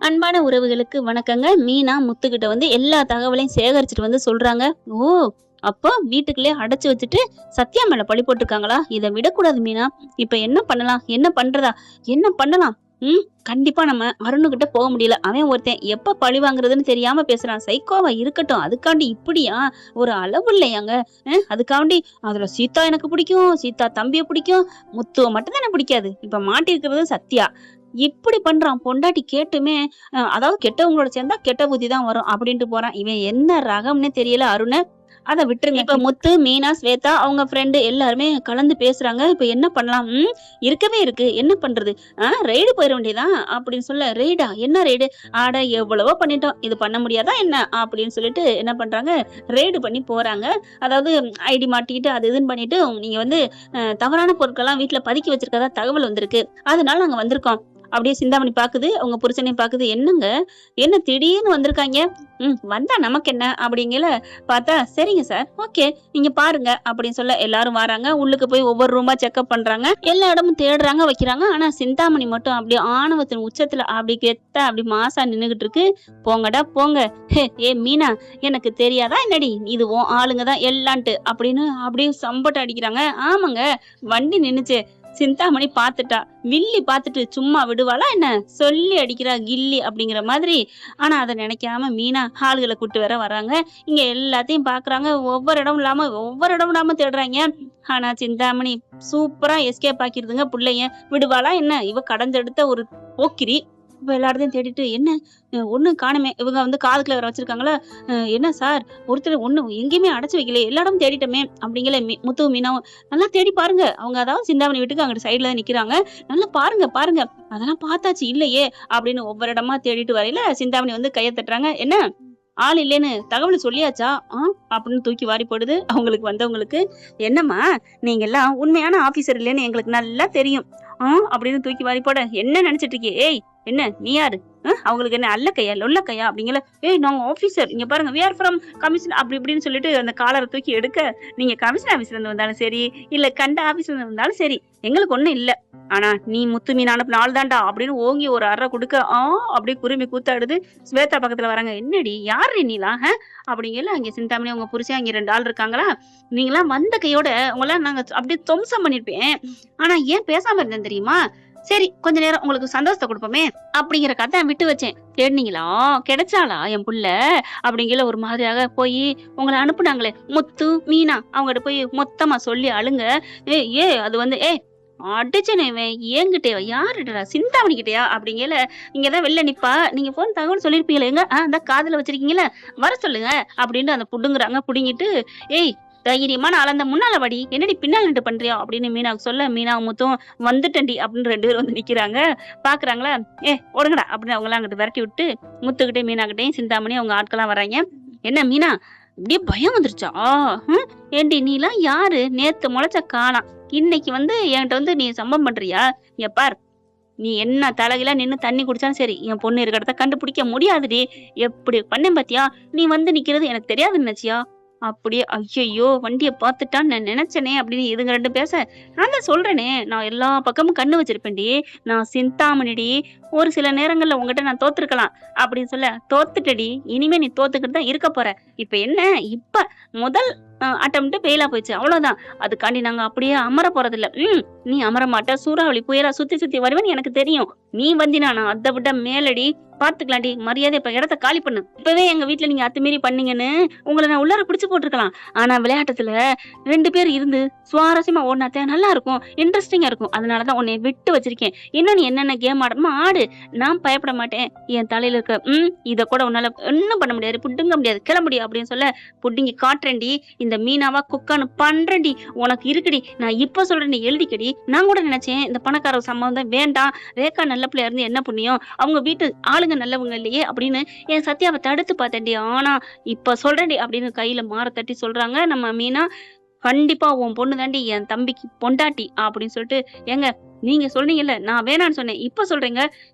அன்பான உறவுகளுக்கு வணக்கங்க. மீனா முத்துக்கிட்ட வந்து எல்லா தகவலையும் சேகரிச்சுட்டு வந்து சொல்றாங்க. ஓ! அப்போ வீட்டுக்குள்ளேயே அடைச்சு வச்சுட்டு சத்யா மேல பழி போட்டுருக்காங்களா? இத விடக்கூடாது மீனா. இப்ப என்ன பண்ணலாம்? என்ன பண்றதா? என்ன பண்ணலாம்? கண்டிப்பா நம்ம அருணுகிட்ட போக முடியல. அவன் ஒருத்தன் எப்ப பழி வாங்குறதுன்னு தெரியாம பேசுறான். சைக்கோவா இருக்கட்டும். அதுக்காண்டி இப்படியா? ஒரு அளவு இல்லையாங்க? அதுக்காண்டி அதுல சீதா எனக்கு பிடிக்கும். சீதா தம்பிய பிடிக்கும். முத்துவ மட்டும் தான் எனக்கு பிடிக்காது. இப்ப மாட்டியிருக்கிறது சத்யா. இப்படி பண்றான். பொண்டாட்டி கேட்டுமே அதாவது கெட்டவங்களோட சேர்ந்தா கெட்ட புத்தி தான் வரும் அப்படின்ட்டு போறான். இவன் என்ன ரகம்னே தெரியல அருண. அத விட்டுருங்க. இப்ப முத்து, மீனா, ஸ்வேதா அவங்க ஃப்ரெண்டு எல்லாருமே கலந்து பேசுறாங்க. இப்ப என்ன பண்ணலாம்? இருக்கவே இருக்கு. என்ன பண்றது? ரெய்டு போயிட வேண்டியதான் அப்படின்னு சொல்ல, ரெய்டா? என்ன ரெய்டு? ஆட எவ்வளவோ பண்ணிட்டோம். இது பண்ண முடியாதா என்ன? அப்படின்னு சொல்லிட்டு என்ன பண்றாங்க? ரெய்டு பண்ணி போறாங்க. அதாவது ஐடி மாட்டிக்கிட்டு அது இதுன்னு பண்ணிட்டு நீங்க வந்து தவறான பொருட்கள்லாம் வீட்டுல பதுக்கி வச்சிருக்கதா தகவல் வந்திருக்கு. அதனால நாங்க வந்திருக்கோம். அப்படியே சிந்தாமணி பாக்குது. அவங்க புருஷனையும் பாக்குது. என்னங்க? என்ன திடீர்னு வந்திருக்காங்க? வந்தா நமக்கு என்ன? அப்படிங்கல பார்த்தா, சரிங்க சார். ஓகே. நீங்க பாருங்க அப்படின்னு சொல்ல எல்லாரும் வராங்க. உள்ளுக்கு போய் ஒவ்வொரு ரூமா செக்அப் பண்றாங்க. எல்லா இடமும் தேடுறாங்க, வைக்கிறாங்க. ஆனா சிந்தாமணி மட்டும் அப்படியே ஆணவத்தின் உச்சத்துல அப்படி கெத்தா அப்படி மாசா நின்னுகிட்டு இருக்கு. போங்கடா போங்க. ஏ மீனா, எனக்கு தெரியாதா என்னடி? இது உன் ஆளுங்க தான் எல்லான்ட்டு அப்படின்னு அப்படியே சம்பட்டு அடிக்கிறாங்க. ஆமாங்க, வண்டி நின்னுச்சு. சிந்தாமணி பாத்துட்டா. வில்லி பாத்துட்டு சும்மா விடுவாளா என்ன? சொல்லி அடிக்கிறா கில்லி அப்படிங்கிற மாதிரி. ஆனா அதை நினைக்காம மீனா ஆளுகளை கூட்டு வேற வராங்க. இங்க எல்லாத்தையும் பாக்குறாங்க. ஒவ்வொரு இடம் இல்லாம தேடுறாங்க. ஆனா சிந்தாமணி சூப்பரா எஸ்கேப் ஆக்கிருதுங்க புள்ளைய. விடுவாளா என்ன? இவ கடந்தெடுத்த ஒரு போக்கிரி. இப்ப எல்லா இடத்தையும் தேடிட்டு என்ன ஒண்ணும் காணுமே. இவங்க வந்து காதுக்குள்ள வேற வச்சிருக்காங்களா? என்ன சார், ஒருத்தர் ஒண்ணு எங்கேயுமே அடைச்சு வைக்கலையே, எல்லா இடமும் தேடிட்டோமே அப்படிங்கல. முத்து மீனாவும் நல்லா தேடி பாருங்க. அவங்க அதாவது சிந்தாமணி வீட்டுக்கு அங்கிட்டு சைடுல தான் நிக்கிறாங்க. நல்லா பாருங்க பாருங்க. அதெல்லாம் பார்த்தாச்சு இல்லையே அப்படின்னு ஒவ்வொரு இடமா தேடிட்டு வரையில சிந்தாமணி வந்து கையை தட்டுறாங்க. என்ன ஆள் இல்லைன்னு தகவல் சொல்லியாச்சா? அப்படின்னு தூக்கி வாரி போடுது அவங்களுக்கு வந்தவங்களுக்கு. என்னம்மா, நீங்க எல்லாம் உண்மையான ஆபீசர் இல்லைன்னு எங்களுக்கு நல்லா தெரியும் அப்படின்னு தூக்கி வாரி போட, என்ன நினைச்சிட்டு இருக்கே? ஏய், என்ன நீ யாரு? அவங்களுக்கு என்ன அல்ல கையா லொல்ல கையா அப்படிங்கல. ஏய், நாங்க ஆபீசர், இங்க பாருங்க, we are from கமிஷன் அப்படி இப்படின்னு சொல்லிட்டு அந்த காலரை தூக்கி எடுக்க, நீங்க கமிஷன் ஆபீஸ்ல இருந்து வந்தாலும் சரி, இல்ல கண்ட ஆபீஸ்ல இருந்து வந்தாலும் சரி, எங்களுக்கு ஒண்ணும் இல்ல. ஆனா நீ முத்து மீன் அனுப்பின ஆள் தான்டா அப்படின்னு ஓங்கி ஒரு அறை கொடுக்க, அப்படியே குருமி கூத்தாடுது. ஸ்வேதா பக்கத்துல வராங்க. என்னடி, யாரு நீலாம் அப்படிங்கல. அங்க சிந்தாமணி அவங்க புருஷன், அங்க 2 ஆள் இருக்காங்களா? நீங்களாம் வந்த கையோட உங்களாம் நாங்க அப்படியே துவம்சம் பண்ணிருப்பேன். ஆனா ஏன் பேசாம இருந்தேன் தெரியுமா? சரி, கொஞ்ச நேரம் உங்களுக்கு சந்தோஷத்தை கொடுப்போமே அப்படிங்கிற கதை விட்டு வச்சேன். தேடினீங்களா? கிடைச்சாளா என் புள்ள அப்படிங்கிற ஒரு மாதிரியாக போய் உங்களை அனுப்புனாங்களே முத்து மீனா, அவங்ககிட்ட போய் மொத்தமா சொல்லி அழுங்க. அது வந்து அடிச்சனேவன் ஏங்கிட்டேவா? யாருடா? சிந்தாமணி கிட்டயா அப்படிங்கல. நீங்கதான் வெளில நிப்பா, நீங்க போன் தகவல் சொல்லிருப்பீங்களே, எங்க அந்த காதுல வச்சிருக்கீங்களா, வர சொல்லுங்க அப்படின்னு அந்த புடுங்குறாங்க. புடுங்கிட்டு, ஏய் தைரியமான ஆளந்த முன்னால வாடி, என்னடி பின்னால் நின்று பண்றியா அப்படின்னு மீனாவுக்கு சொல்ல, மீனா முத்தும் வந்துட்டண்டி அப்படின்னு 2 பேரும் வந்து நிக்கிறாங்க. பாக்குறாங்களா? ஓடுங்கடா அப்படின்னு அவங்க எல்லாம் அங்கிட்டு விரட்டி விட்டு முத்துக்கிட்டே மீனாக்கிட்டையும் சிந்தாமணி அவங்க ஆட்கள்லாம் வராங்க. என்ன மீனா, இப்படியே பயம் வந்துருச்சா? ஏண்டி நீலாம் யாரு? நேத்து முளைச்ச காணாம், இன்னைக்கு வந்து என்கிட்ட வந்து நீ சம்பவம் பண்றியா? பார், நீ என்ன தலைகில நின்னு தண்ணி குடிச்சாலும் சரி, என் பொண்ணு இருக்க இடத்த கண்டுபிடிக்க முடியாதுடி. எப்படி பண்ணேன் பாத்தியா? நீ வந்து நிக்கிறது எனக்கு தெரியாது நினைச்சியா? அப்படியே ஐயையோ வண்டிய பாத்துட்டான்னு நான் நினைச்சனே அப்படின்னு இதுங்க 2 பேச, நான் தான் சொல்றேனே, நான் எல்லா பக்கமும் கண்ணு வச்சிருப்பேன்டி. நான் சிந்தாமணிடி. ஒரு சில நேரங்கள்ல உங்ககிட்ட நான் தோத்துருக்கலாம் அப்படின்னு சொல்ல, தோத்துட்டடி, இனிமே நீ தோத்துக்கிட்டு தான் இருக்க போற. இப்ப என்ன, இப்ப முதல் அட்டம்ப்ட் ஃபெயிலா போயிடுச்சு, அவ்வளவுதான். அதுக்காண்டி நாங்க அப்படியே அமர போறதில்ல. நீ அமர மாட்ட, சூறாவளி புயலா சுத்தி சுத்தி வருவேன்னு எனக்கு தெரியும். நீ வந்தினா நான் அதை விட மேலடி. பாத்துக்கலாண்டி, மரியாதை இப்ப இடத்த காலி பண்ணு. இப்பவே எங்க வீட்டுல நீங்க அத்துமீறி பண்ணீங்கன்னு உங்களை நான் உள்ளார பிடிச்சு போட்டிருக்கலாம். ஆனா விளையாட்டத்துல 2 பேர் இருந்து சுவாரஸ்யமா ஓடினாத்தே நல்லா இருக்கும், இன்ட்ரெஸ்டிங்கா இருக்கும். அதனாலதான் உன்னை விட்டு வச்சிருக்கேன். இன்னும் நீ என்னென்ன கேம் ஆடணுமோ ஆடு, நான் பயப்பட மாட்டேன். என் தலையில இருக்க இத கூட உன்னால ஒன்னும் பண்ண முடியாது, புடுங்க முடியாது, கிளம்ப முடியும் அப்படின்னு சொல்ல, புடுங்கி காட்டுறேன்டி. இந்த மீனாவா குக்கான்னு பண்றேன்டி, உனக்கு இருக்குடி. நான் இப்ப சொல்றேன், எழுதிக்கடி. நான் கூட நினைச்சேன் இந்த பணக்கார சம்பந்தம் வேண்டாம், ரேகா நல்ல பிள்ளையா இருந்து என்ன புண்ணியம், அவங்க வீட்டு ஆளுங்க நல்லவங்க இல்லையே அப்படின்னு என் சத்யாவை தடுத்து பார்த்தேன்டி. ஆனா இப்ப சொல்றேன்டி அப்படின்னு கையில மாற தட்டி சொல்றாங்க நம்ம மீனா. கண்டிப்பா உன் பொண்ணு தாண்டி என் தம்பிக்கு பொண்டாட்டி அப்படின்னு சொல்லிட்டு, ஏங்க நீங்க சொல்றீங்கல்ல, நான் வேணான்னு சொன்னேன், இப்ப சொல்றேங்க.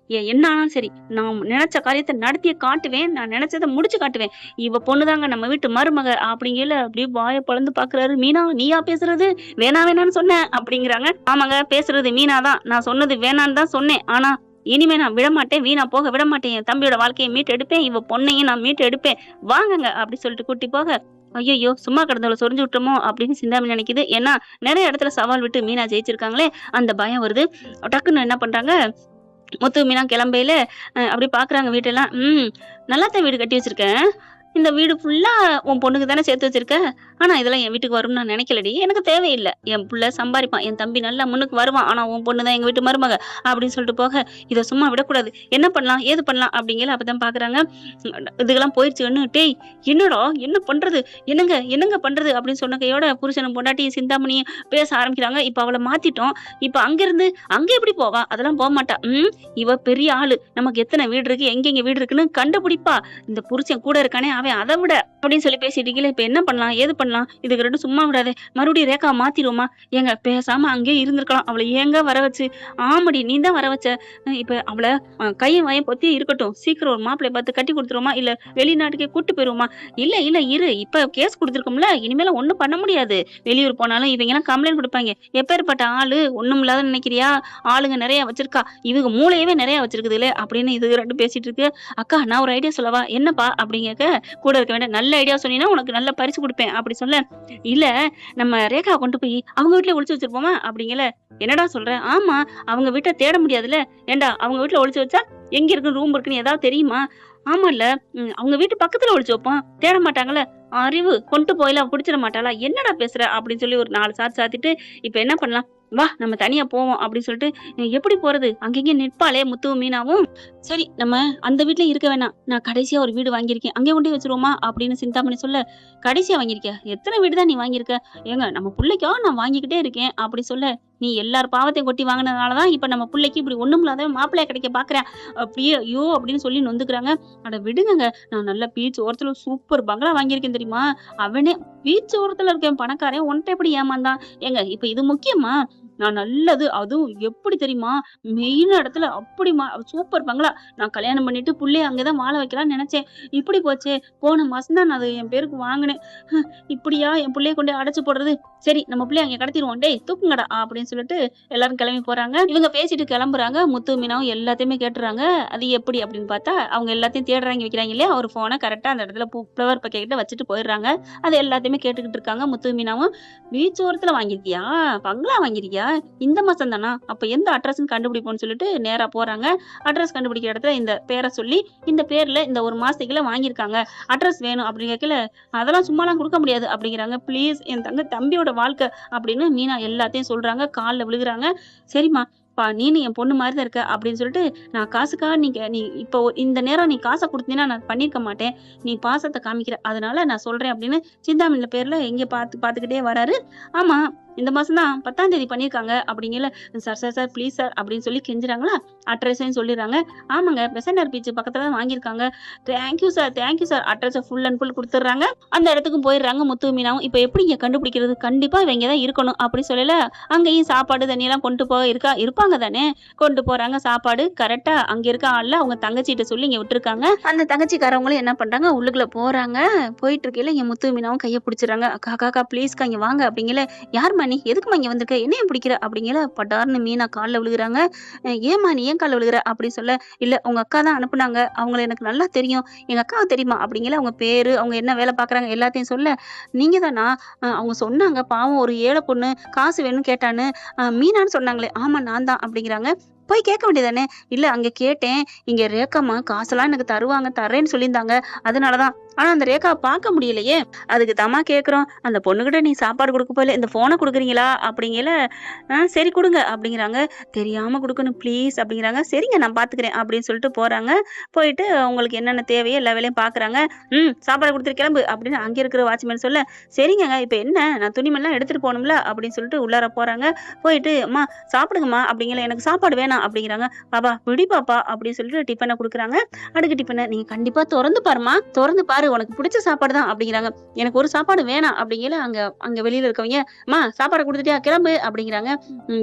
என்ன ஆனாலும் சரி, நான் நினைச்ச காரியத்தை நடத்திய காட்டுவேன், நான் நினைச்சதை முடிச்சு காட்டுவேன். இவ பொண்ணுதாங்க நம்ம வீட்டு மருமக அப்படிங்கல. அப்படியே வாயை பொளந்து பாக்குறாரு. மீனா, நீயா பேசுறது? வேணான்னு சொன்னேன் அப்படிங்கிறாங்க. ஆமாங்க, பேசுறது மீனா தான். நான் சொன்னது வேணான்னு தான் சொன்னேன். ஆனா இனிமே நான் விட மாட்டேன், வீணா போக விட மாட்டேன். என் தம்பியோட வாழ்க்கையை மீட்டு எடுப்பேன், இவ பொண்ணையும் நான் மீட்டு எடுப்பேன், வாங்குங்க அப்படி சொல்லிட்டு கூட்டி போக, ஐயையோ சும்மா கிடந்தவள சொரிஞ்சு விட்டோமோ அப்படின்னு சிந்தாமணி நினைக்குது. ஏன்னா நிறைய இடத்துல சவால் விட்டு மீனா ஜெயிச்சிருக்காங்களே, அந்த பயம் வருது. டக்குன்னு என்ன பண்றாங்க, முத்து மீனா கிளம்பையில அப்படி பாக்குறாங்க வீட்டெல்லாம். நல்லாத்தான் வீடு கட்டி வச்சிருக்கேன். இந்த வீடு ஃபுல்லா உன் பொண்ணுக்கு தானே சேர்த்து வச்சிருக்க. ஆனா இதெல்லாம் என் வீட்டுக்கு வரும்னு நான் நினைக்கலடி. எனக்கு தேவையில்லை. என் புள்ள சம்பாரிப்பான், என் தம்பி நல்லா முன்னுக்கு வருவான். ஆனா உன் பொண்ணு தான் எங்க வீட்டு மருமக அப்படின்னு சொல்லிட்டு போக, இதை சும்மா விடக்கூடாது. என்ன பண்ணலாம் ஏது பண்ணலாம் அப்படிங்கிற அப்பதான் பாக்குறாங்க. இதுக்கெல்லாம் போயிடுச்சுன்னு, டேய் என்னடா என்ன பண்றது, என்னங்க பண்றது அப்படின்னு சொன்ன கையோட புருஷனும் பொண்டாட்டி சிந்தாமணியும் பேச ஆரம்பிக்கிறாங்க. இப்ப அவளை மாத்திட்டோம். இப்ப அங்கிருந்து அங்க எப்படி போவா, அதெல்லாம் போக மாட்டா. இவ பெரிய ஆளு, நமக்கு எத்தனை வீடு இருக்கு, எங்கெங்க வீடு இருக்குன்னு கண்டுபிடிப்பா. இந்த புருஷன் கூட இருக்கானே அவன் அதை விட அப்படின்னு சொல்லி பேசிட்டீங்களே. இப்ப என்ன பண்ணலாம் ஏது பண்ணலாம், இதுக்கு ரெண்டும் சும்மா விடாதே, மறுபடியும் ரேகா மாத்திருவோமா. ஏங்க பேசாம அங்கேயே இருந்திருக்கலாம். அவளை ஏங்க வர வச்சு. ஆமடி நீ தான் வர வச்ச. இப்ப அவளை கையும் வாயும் பொத்தி இருக்கட்டும், சீக்கிரம் ஒரு மாப்பிள்ளை பார்த்து கட்டி கொடுத்துருவோமா, இல்ல வெளிநாட்டுக்கே கூட்டு போயிருவோமா. இல்ல இரு, இப்ப கேஸ் கொடுத்துருக்கோம்ல, இனிமேல ஒண்ணும் பண்ண முடியாது. வெளியூர் போனாலும் இவங்க எல்லாம் கம்ப்ளைண்ட் கொடுப்பாங்க. எப்பேற்பட்ட ஆளு, ஒண்ணும் இல்லாத நினைக்கிறியா, ஆளுங்க நிறைய வச்சிருக்கா, இவங்க மூளையவே நிறைய வச்சிருக்குது இல்ல அப்படின்னு இது ரெண்டும் பேசிட்டு இருக்கு. அக்கா நான் ஒரு ஐடியா சொல்லவா, என்னப்பா அப்படிங்க கூட இருக்க வேண்டிய நல்ல ஐடியா சொன்னீங்கன்னா உனக்கு நல்ல பரிசு கொடுப்பேன் அப்படி சொல்ல, இல்ல நம்ம ரேகா கொண்டு போய் அவங்க வீட்டுல ஒளிச்சு வச்சிருப்போமா அப்படிங்கல. என்னடா சொல்ற, ஆமா அவங்க வீட்டை தேட முடியாதுல்ல. ஏண்டா அவங்க வீட்டுல ஒளிச்சு வச்சா எங்க இருக்கு ரூம் இருக்குன்னு ஏதாவது தெரியுமா. ஆமா இல்ல, அவங்க வீட்டு பக்கத்துல ஒளிச்சு வைப்போம், தேட மாட்டாங்கல்ல. அறிவு கொண்டு போயெல்லாம் குடிச்சிட மாட்டாளா, என்னடா பேசுற அப்படின்னு சொல்லி ஒரு 4 சாத்து சாத்திட்டு, இப்ப என்ன பண்ணலாம், வா நம்ம தனியா போவோம் அப்படின்னு சொல்லிட்டு, எப்படி போறது, அங்கங்க நிற்பாளே முத்துவும் மீனாவும். சரி நம்ம அந்த வீட்டுல இருக்க வேணாம், நான் கடைசியா ஒரு வீடு வாங்கியிருக்கேன், அங்கே கொண்டு வச்சிருவோமா அப்படின்னு சிந்தாமணி சொல்ல, கடைசியா வாங்கியிருக்க, எத்தனை வீடு தான் நீ வாங்கியிருக்க, ஏங்க நம்ம பிள்ளைக்கோ நான் வாங்கிக்கிட்டே இருக்கேன் அப்படி சொல்ல, நீ எல்லார் பாவத்தையும் கொட்டி வாங்கினதுனாலதான் இப்ப நம்ம பிள்ளைக்கு இப்படி ஒண்ணும் இல்லாத மாப்பிள்ளைய கிடைக்க பாக்குறேன் அப்படியே ஐயோ அப்படின்னு சொல்லி நொந்துக்கிறாங்க. அட விடுங்க, நான் நல்ல பீச் ஓரத்துல சூப்பர் பங்களா வாங்கியிருக்கேன் தெரியுமா. அவனே பீச் ஓரத்துல இருக்கேன் பணக்காரன், உன்ட்ட எப்படி ஏமாந்தான். ஏங்க இப்ப இது முக்கியமா, நான் நல்லது அதுவும் எப்படி தெரியுமா, மெயின் இடத்துல அப்படி சூப்பர் பங்களா, நான் கல்யாணம் பண்ணிட்டு புள்ளைய அங்கதான் வாழ வைக்கலாம்னு நினைச்சேன். இப்படி போச்சே, போன மாசம் தான் நான் அது என் பேருக்கு வாங்கினேன். இப்படியா என் பிள்ளைய கொண்டு அடைச்சு போடுறது. சரி நம்ம பிள்ளைய அங்க கடத்திடுவோம், டேய் தூக்குங்கடா அப்படின்னு சொல்லிட்டு எல்லாரும் கிளம்பி போறாங்க. இவங்க பேசிட்டு கிளம்புறாங்க. முத்து மீனாவும் எல்லாத்தையுமே கேட்டுறாங்க. அது எப்படி அப்படின்னு பார்த்தா, அவங்க எல்லாத்தையும் தேடுறாங்க வைக்கிறாங்க இல்லையா, ஒரு போனை கரெக்டா அந்த இடத்துல ஃப்ளவர் பக்கெட் வச்சுட்டு போயிடுறாங்க. அது எல்லாத்தையுமே கேட்டுக்கிட்டு இருக்காங்க. முத்து மீனாவும், பீச் ஓரத்துல வாங்கிருக்கியா, பங்களா வாங்கிருக்கியா, இந்த மாசம் தானா, அப்ப எந்த அட்ரஸ் கண்டுபிடிப்போம்னு சொல்லிட்டு நேரா போறாங்க. அட்ரஸ் கண்டுபிடிக்கிற இடத்துல இந்த பேரை சொல்லி, இந்த பேர்ல இந்த ஒரு மாசத்துக்குள்ள வாங்கியிருக்காங்க, அட்ரஸ் வேணும் அப்படிங்கல, அதெல்லாம் சும்மாலாம் கொடுக்க முடியாது அப்படிங்கிறாங்க. பிளீஸ் என் தம்பியோட வாழ்க்கை அப்படின்னு மீனா எல்லாத்தையும் சொல்றாங்க. காலில் விழுகுறாங்க. சரிம்மா நீனு என் பொண்ணு மாதிரி தான் இருக்க அப்படின்னு சொல்லிட்டு, நான் காசுக்காக நீ இப்போ இந்த நேரம் நீ காசை கொடுத்தீங்கன்னா நான் பண்ணிருக்க மாட்டேன், நீ பாசத்தை காமிக்கிற, அதனால நான் சொல்றேன் அப்படின்னு சிந்தாமணி பேர்ல எங்க பாத்துக்கிட்டே வராரு. ஆமா இந்த மாசம் தான் 10ஆம் தேதி பண்ணிருக்காங்க அப்படிங்கல. சார் ப்ளீஸ் சார் அப்படின்னு சொல்லி கெஞ்சுறாங்களா. அட்ரஸையும் சொல்லிடுறாங்க. ஆமாங்க பெசன்டர் பீச் பக்கத்துல தான் வாங்கியிருக்காங்க. தேங்க்யூ சார் அட்ரஸை ஃபுல் அண்ட் ஃபுல் கொடுத்துட்றாங்க. அந்த இடத்துக்கும் போயிடுறாங்க. முத்து மீனாவும் இப்ப எப்படி இங்க கண்டுபிடிக்கிறது, கண்டிப்பா இவங்க தான் இருக்கணும் அப்படி சொல்லல. அங்கேயும் சாப்பாடு தண்ணி எல்லாம் கொண்டு இருப்பாங்க தானே, கொண்டு போறாங்க. சாப்பாடு கரெக்டா அங்க இருக்க ஆள்ல அவங்க தங்கச்சிட்ட சொல்லி இங்க விட்டுருக்காங்க. அந்த தங்கச்சிக்காரவங்களும் என்ன பண்றாங்க, உள்ளுக்குள்ள போறாங்க. போயிட்டு இருக்கையில இங்க முத்து மீனாவும் கையை பிடிச்சிடறாங்க. காக்கா ப்ளீஸ்க்கா இங்க வாங்க அப்படிங்கல. யார் நீ எதுக்குமா இங்க வந்திருக்க, என்னைய பிடிக்கிற அப்படிங்கிற பட்டார்னு மீனா காலில் விழுகுறாங்க. ஏமா நீ ஏன் காலில் விழுகுற அப்படி சொல்ல, இல்ல உங்க அக்கா தான் அனுப்புனாங்க, அவங்கள எனக்கு நல்லா தெரியும், எங்க அக்காவை தெரியுமா அப்படிங்கிற, அவங்க பேரு அவங்க என்ன வேலை பாக்குறாங்க எல்லாத்தையும் சொல்ல, நீங்க தானா, அவங்க சொன்னாங்க பாவம் ஒரு ஏழை பொண்ணு காசு வேணும்னு கேட்டான்னு மீனான்னு சொன்னாங்களே, ஆமா நான் தான் அப்படிங்கிறாங்க. போய் கேட்க வேண்டியதானே. இல்ல அங்க கேட்டேன், இங்க ரேக்காமா காசெல்லாம் எனக்கு தரேன்னு சொல்லியிருந்தாங்க, அதனாலதான். ஆனா அந்த ரேகாவை பார்க்க முடியலையே, அதுக்கு தாமா கேக்குறோம். அந்த பொண்ணுகிட்ட நீ சாப்பாடு கொடுக்க போல இந்த போனை கொடுக்குறீங்களா அப்படிங்கல. சரி கொடுங்க அப்படிங்கிறாங்க. தெரியாம கொடுக்கணும் ப்ளீஸ் அப்படிங்கிறாங்க. சரிங்க நான் பாத்துக்கிறேன் அப்படின்னு சொல்லிட்டு போறாங்க. போயிட்டு உங்களுக்கு என்னென்ன தேவையோ எல்லா வேலையும் பாக்குறாங்க. சாப்பாடு கொடுத்துட்டு கிளம்பு அப்படின்னு அங்க இருக்கிற வாட்ச்மேன் சொல்ல, சரிங்க இப்ப என்ன நான் துணிமெல்லாம் எடுத்துட்டு போகணும்ல அப்படின்னு சொல்லிட்டு உள்ளார போறாங்க. போயிட்டு அம்மா சாப்பிடுங்கம்மா அப்படிங்கல, எனக்கு சாப்பாடு வேணாம் அப்படிங்கிறாங்க. பாப்பா விடி பாப்பா அப்படின்னு சொல்லிட்டு டிஃபனை கொடுக்குறாங்க. அடுக்கு டிஃபனை நீங்க கண்டிப்பா திறந்து பாருமா, திறந்து பாரு உனக்கு பிடிச்ச சாப்பாடு தான் அப்படிங்கிறாங்க. எனக்கு ஒரு சாப்பாடு வேணாம் அப்படிங்கல. அங்க வெளியில இருக்கவங்க, அம்மா சாப்பாடு கொடுத்துட்டியா கிளம்பு அப்படிங்கிறாங்க.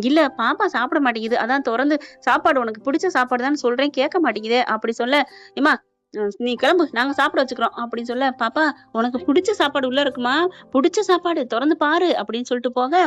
இல்ல பாப்பா சாப்பிட மாட்டேங்குது, அதான் திறந்து சாப்பாடு உனக்கு பிடிச்ச சாப்பாடு தான் சொல்றேன் கேட்க மாட்டேங்குது அப்படி சொல்ல, ஏமா நீ கிளம்பு, நாங்க சாப்பிட வச்சுக்கிறோம் அப்படின்னு சொல்ல, பாப்பா உனக்கு பிடிச்ச சாப்பாடு உள்ள இருக்குமா, பிடிச்ச சாப்பாடு திறந்து பாரு அப்படின்னு சொல்லிட்டு போக,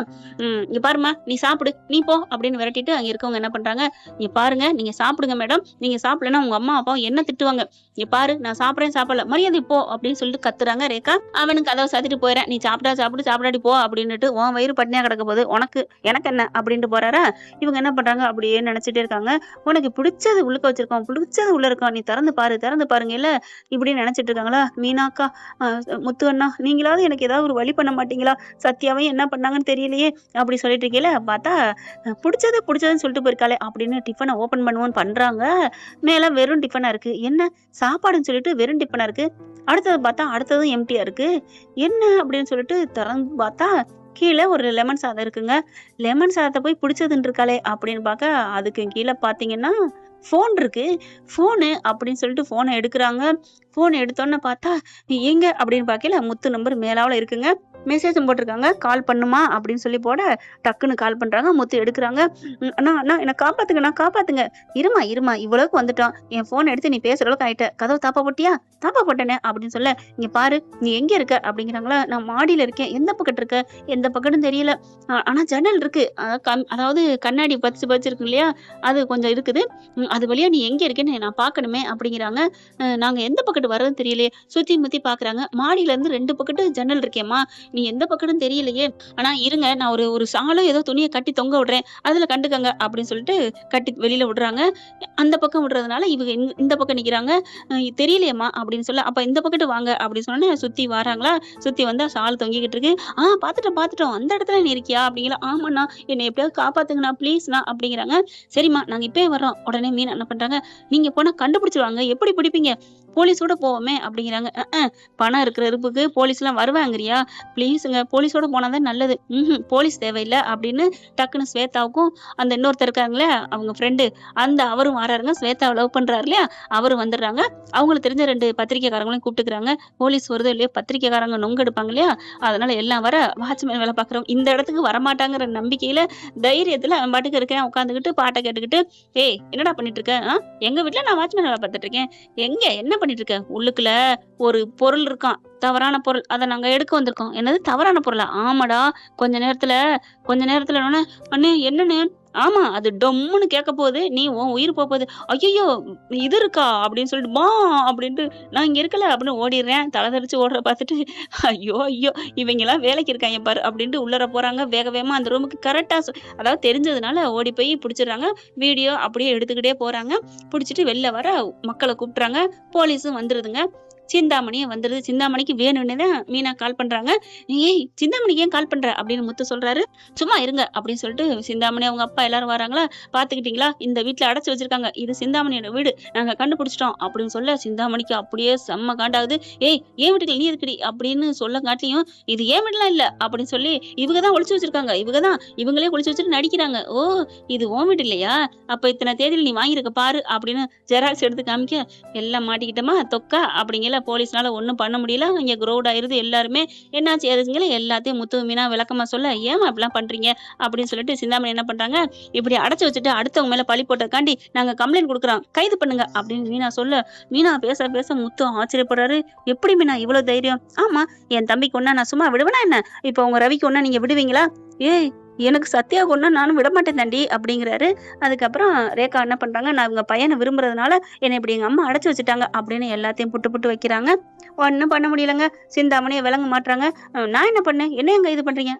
இங்க பாரும்மா நீ சாப்பிடு, நீ போ அப்படின்னு விரட்டிட்டு அங்க இருக்கவங்க என்ன பண்றாங்க, இங்க பாருங்க நீங்க சாப்பிடுங்க மேடம், நீங்க சாப்பிடலன்னா உங்க அம்மா அப்பாவும் என்ன திட்டுவாங்க, இங்க பாரு நான் சாப்பிடுறேன் சாப்பிடல மரியாதை போ அப்படின்னு சொல்லிட்டு கத்துறாங்க ரேகா. அவனுக்கு கதவை சாத்திட்டு போயிடறேன், நீ சாப்பிட்டா சாப்பிடு சாப்பிடாடி போ அப்படின்னுட்டு, உன் வயிறு பட்னியா கிடக்க போகுது உனக்கு எனக்கு என்ன அப்படின்ட்டு போறாரா. இவங்க என்ன பண்றாங்க, அப்படியே நினைச்சிட்டே இருக்காங்க. உனக்கு பிடிச்சது உள்ளுக்க வச்சிருக்கோம், பிடிச்சது உள்ள இருக்கோம், நீ திறந்து பாரு திறந்து பாருங்க இல்ல இப்படின்னு நினைச்சிட்டு இருக்காங்களா. மீனாக்கா, முத்து அண்ணா நீங்களாவது எனக்கு ஏதாவது ஒரு வழி பண்ண மாட்டீங்களா, சத்யாவையும் என்ன பண்ணாங்கன்னு தெரியலையே அப்படி சொல்லிட்டு இருக்கீல, பார்த்தா பிடிச்சது பிடிச்சதுன்னு சொல்லிட்டு போயிருக்காளே அப்படின்னு டிஃபனை ஓபன் பண்ணுவோன்னு பண்றாங்க. மேல வெறும் டிஃபனா இருக்கு. என்ன சாப்பாடுன்னு சொல்லிட்டு வெறும் டிஃபனா இருக்கு. அடுத்தது பார்த்தா அடுத்ததும் எம்டியா இருக்கு. என்ன அப்படின்னு சொல்லிட்டு திறந்து பார்த்தா கீழே ஒரு லெமன் சாதம் இருக்குங்க. லெமன் சாதத்தை போய் பிடிச்சதுன்னு இருக்காளே அப்படின்னு பார்க்க, அதுக்கு கீழே பார்த்தீங்கன்னா ஃபோன் இருக்கு. ஃபோனு அப்படின்னு சொல்லிட்டு ஃபோனை எடுக்கிறாங்க. ஃபோன் எடுத்தோன்னே பார்த்தா எங்க அப்படின்னு பார்க்கல, முத்து நம்பர் மேலாவில் இருக்குங்க. மெசேஜும் போட்டிருக்காங்க, கால் பண்ணுமா அப்படின்னு சொல்லி போட டக்குன்னு கால் பண்றாங்க. முத்து எடுக்கிறாங்க. அண்ணா அண்ணா என்னை காப்பாத்துங்கண்ணா காப்பாத்துங்க. இருமா இருமா இவ்வளவுக்கு வந்துட்டோம், என் போன் எடுத்து நீ பேசுற அளவுக்கு ஆயிட்ட, கதவு தாப்பா போட்டியா, தாப்பா போட்டேனே அப்படின்னு சொல்ல, இங்க பாரு நீ எங்க இருக்க அப்படிங்கிறாங்களா. நான் மாடியில இருக்கேன். எந்த பக்கத்து இருக்க, எந்த பக்கம்னு தெரியல, ஆனா ஜன்னல் இருக்கு, அதாவது கண்ணாடி பச்சு பச்சு இருக்கு இல்லையா, அது கொஞ்சம் இருக்குது, அது வழியா நீ எங்க இருக்கேன்னு நான் பாக்கணுமே அப்படிங்கிறாங்க. நாங்க எந்த பக்கத்து வர்றதுன்னு தெரியலையே, சுத்தி முத்தி பாக்குறாங்க. மாடியில இருந்து 2 பக்கத்து ஜன்னல் இருக்கேம்மா, நீ எந்த பக்கம்னு தெரியலையே, ஆனா இருங்க நான் ஒரு சாலம் ஏதோ துணியை கட்டி தொங்க விடுறேன், அதுல கண்டுக்கங்க அப்படின்னு சொல்லிட்டு கட்டி வெளியில விடுறாங்க. அந்த பக்கம் விடுறதுனால இவங்க இந்த பக்கம் நிக்கிறாங்க. தெரியலையம்மா அப்படின்னு சொல்ல, அப்ப இந்த பக்கத்து வாங்க அப்படின்னு சொன்னோன்னே சுத்தி வராங்களா. சுத்தி வந்தா சால் தொங்கிக்கிட்டு இருக்கு. பாத்துட்டோம் அந்த இடத்துல நீ இருக்கியா அப்படிங்கிற. ஆமாண்ணா என்னை எப்படியாவது காப்பாத்துங்கண்ணா ப்ளீஸ்ண்ணா அப்படிங்கிறாங்க. சரிம்மா நாங்க இப்பயே வர்றோம். உடனே மீன் என்ன பண்றாங்க, நீங்க போனா கண்டுபிடிச்சிருவாங்க, எப்படி பிடிப்பீங்க, போலீஸோட போவோமே அப்படிங்கிறாங்க. பணம் இருக்கிற இருப்புக்கு போலீஸ் எல்லாம் வருவாங்கறியா, ப்ளீஸுங்க போலீஸோட போனாதான் நல்லது. போலீஸ் தேவையில்லை அப்படின்னு டக்குன்னு ஸ்வேதாவுக்கும் அந்த இன்னொருத்தர் இருக்காங்களே அவங்க ஃப்ரெண்டு, அவரும் வராருங்க. ஸ்வேதாவை லவ் பண்றாரு இல்லையா, அவரும் வந்துடுறாங்க. அவங்களுக்கு தெரிஞ்ச 2 பத்திரிக்கைக்காரங்களையும் கூப்பிட்டுக்கிறாங்க. போலீஸ் வருதோ இல்லையோ பத்திரிக்கைக்காரங்க நொங்கு எடுப்பாங்க இல்லையா, அதனால எல்லாம் வர வாட்ச்மேன் வேலை பாக்குறவங்க இந்த இடத்துக்கு வரமாட்டாங்கிற நம்பிக்கையில தைரியத்துல அவன் பாட்டுக்கு இருக்கேன் உட்காந்துக்கிட்டு பாட்டை கேட்டுக்கிட்டு, ஏய் என்னடா பண்ணிட்டு இருக்க, எங்க வீட்டுல நான் வாட்ச்மேன் வேலை பார்த்துட்டு இருக்கேன், எங்க என்ன பண்ணிட்டு இருக்க, உள்ளுக்குள்ள ஒரு பொருள் இருக்கான், தவறான பொருள், அதை நாங்க எடுக்க வந்திருக்கோம். என்னது தவறான பொருளா, ஆமாடா, கொஞ்ச நேரத்துல அண்ணே என்னன்னு, ஆமா அது டொம்முன்னு கேட்க போகுது, நீ உன் உயிர் போகுது, ஐயோ இது இருக்கா அப்படின்னு சொல்லிட்டு பா அப்படின்ட்டு நான் இங்க இருக்கல அப்படின்னு ஓடிடுறேன். தலை தெரிச்சு ஓடுற பார்த்துட்டு ஐயோ ஐயோ இவங்க எல்லாம் வேலைக்கு இருக்காங்க பாரு அப்படின்ட்டு உள்ளர போறாங்க. வேக வேகமா அந்த ரூமுக்கு கரெக்டா அதாவது தெரிஞ்சதுனால ஓடி போய் பிடிச்சிடுறாங்க. வீடியோ அப்படியே எடுத்துக்கிட்டே போறாங்க. பிடிச்சிட்டு வெளில வர மக்களை கூப்பிட்டுறாங்க. போலீஸும் வந்துருதுங்க. சிந்தாமணியும் வந்துருது. சிந்தாமணிக்கு வேணும்னு தான் மீனா கால் பண்றாங்க. ஏய் சிந்தாமணிக்கு ஏன் கால் பண்ற அப்படின்னு முத்து சொல்றாரு. சும்மா இருங்க அப்படின்னு சொல்லிட்டு சிந்தாமணி அவங்க அப்பா எல்லாரும் வராங்களா. பாத்துக்கிட்டீங்களா, இந்த வீட்டுல அடைச்சு வச்சிருக்காங்க, இது சிந்தாமணியோட வீடு, நாங்க கண்டுபிடிச்சிட்டோம் அப்படின்னு சொல்ல சிந்தாமணிக்கு அப்படியே செம்ம காண்டாகுது. ஏய் ஏன் வீட்டுக்கு நீ இருக்குடி அப்படின்னு சொல்ல காட்டியும், இது ஏன் வீடுலாம் இல்ல அப்படின்னு சொல்லி இவங்கதான் ஒளிச்சு வச்சிருக்காங்க, இவங்களே ஒளிச்சு வச்சுட்டு நடிக்கிறாங்க. ஓ இது உன் வீடு இல்லையா, அப்ப இத்தனை தேதியில் நீ வாங்கியிருக்க பாரு அப்படின்னு ஜெராக்ஸ் எடுத்து காமிக்க, எல்லாம் மாட்டிக்கிட்டோமா தொக்கா அப்படிங்கிற போலீஸ்னால ஒண்ணும் பண்ண முடியல. இங்க கிரௌட் ஆயிருது. எல்லாருமே என்னாச்சு எதுங்களே எல்லாத்தையும் முத்து மீனா விளக்கமா சொல்ல, ஏமா இப்படிலாம் பண்றீங்க அப்படின்னு சொல்லிட்டு சிந்தாமணி என்ன பண்றாங்க, இப்படி அடைச்சு வச்சுட்டு அடுத்தவங்க மேல பழி போட்டதுக்காண்டி நாங்க கம்ப்ளைண்ட் கொடுக்குறோம், கைது பண்ணுங்க அப்படின்னு மீனா சொல்ல, மீனா பேச பேச முத்து ஆச்சரியப்படுறாரு. எப்படி மீனா இவ்வளவு தைரியம், ஆமா என் தம்பிக்கு ஒன்னா நான் சும்மா விடுவேனா என்ன, இப்ப உங்க ரவிக்கு ஒன்னா நீங்க விடுவீங்களா, ஏய் எனக்கு சத்யா கொண்டா நானும் விட மாட்டேன் தாண்டி அப்படிங்கிறாரு. அதுக்கப்புறம் ரேகா என்ன பண்றாங்க, நான் இவங்க பையனை விரும்புறதுனால என்னை இப்படி எங்க அம்மா அடைச்சு வச்சுட்டாங்க அப்படின்னு எல்லாத்தையும் புட்டு வைக்கிறாங்க. ஒன்னும் பண்ண முடியலங்க. சிந்தாமணியை விளங்க மாட்டுறாங்க. நான் என்ன பண்ணேன், என்ன எங்க இது பண்றீங்க,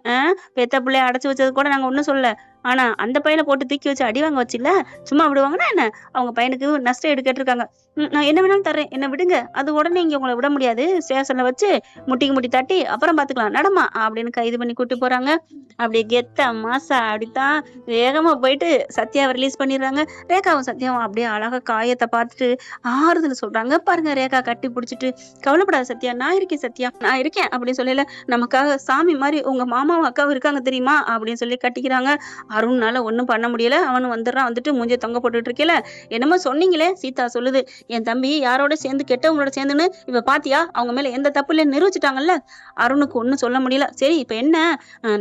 பெத்த பிள்ளைய அடைச்சு வச்சது கூட நாங்க ஒன்னும் சொல்லல, ஆனா அந்த பையனை போட்டு தூக்கி வச்சு அடி வாங்க வச்சுல சும்மா விடுவாங்கன்னா என்ன, அவங்க பையனுக்கு நஷ்டம் ஈடு கேட்டிருக்காங்க, நான் என்ன வேணாலும் தர்றேன், என்ன விடுங்க, அது உடனே இங்க உங்களை விட முடியாது, ஸ்டேஷன்ல வச்சு முட்டி தட்டி அப்புறம் பாத்துக்கலாம் நடமா அப்படின்னு கைது பண்ணி கூட்டி போறாங்க. அப்படியே கெத்த மாசா அப்படித்தான் வேகமா போயிட்டு சத்யாவை ரிலீஸ் பண்ணிடுறாங்க. ரேகாவும் சத்யாவும் அப்படியே அழகா காயத்தை பார்த்துட்டு ஆறுதல் சொல்றாங்க. பாருங்க ரேகா கட்டி பிடிச்சிட்டு, கவலைப்படாத சத்யா, நான் இருக்கேன் சத்யா, நான் இருக்கேன் அப்படின்னு சொல்லல, நமக்காக சாமி மாதிரி உங்க மாமாவும் அக்காவும் இருக்காங்க தெரியுமா அப்படின்னு சொல்லி கட்டிக்கிறாங்க. அருண்னால ஒன்னும் பண்ண முடியல. அவனு வந்துடுறான். வந்துட்டு மூஞ்சிய தொங்க போட்டுட்டு இருக்கல, என்னமோ சொன்னீங்களே சீதா சொல்லுது, என் தம்பி யாரோட சேர்ந்து கெட்டவங்களோட சேர்ந்துன்னு இப்ப பாத்தியா அவங்க மேல எந்த தப்பு இல்லைன்னு நிரூபிச்சிட்டாங்கல்ல. அருணுக்கு ஒன்னும் சொல்ல முடியல. சரி இப்ப என்ன,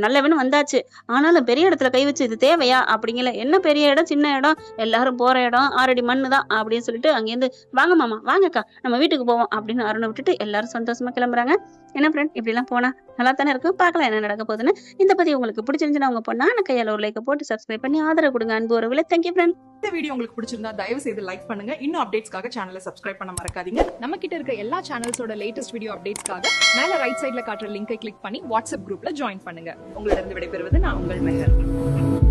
நல்லவன்னு வந்தாச்சு, ஆனாலும் பெரிய இடத்துல கை வச்சு இது தேவையா அப்படிங்கல. என்ன பெரிய இடம் சின்ன இடம், எல்லாரும் போற இடம் 6 அடி மண்ணு தான் அப்படின்னு சொல்லிட்டு அங்கேருந்து வாங்க மாமா வாங்கக்கா நம்ம வீட்டுக்கு போவோம் அப்படின்னு அருணை விட்டுட்டு எல்லாரும் சந்தோஷமா கிளம்புறாங்க. என்ன ஃப்ரெண்ட், இப்படி எல்லாம் போனா நல்லா தானே இருக்கும். பார்க்கலாம் என்ன நடக்க போகுதுன்னு. இந்த பதிவு உங்களுக்கு பிடிச்சிருந்துச்சுன்னா உங்க பொண்ணான கையால ஒரு லைக் போட்டு சப்ஸ்கிரைப் பண்ணி ஆதரவு கொடுங்க. அன்பு உறவுகளே, தேங்க்யூ ஃப்ரெண்ட். இந்த வீடியோ உங்களுக்கு பிடிச்சிருந்தா தயவு செய்து லைக் பண்ணுங்க. இன்னும் அப்டேட்ஸ்க்காக சேனலை சப்ஸ்கிரைப் பண்ண மறக்காதீங்க. நம்ம கிட்ட இருக்க எல்லா சேனல்ஸோட லேட்டஸ்ட் வீடியோ அப்டேட்ஸ்க்காக மேல ரைட் சைடுல காட்டுற லிங்கை கிளிக் பண்ணி வாட்ஸ்அப் குரூப்ல ஜாயின் பண்ணுங்க. உங்களிடம் விடைபெறுவது நான் உங்கள் மெஹர்.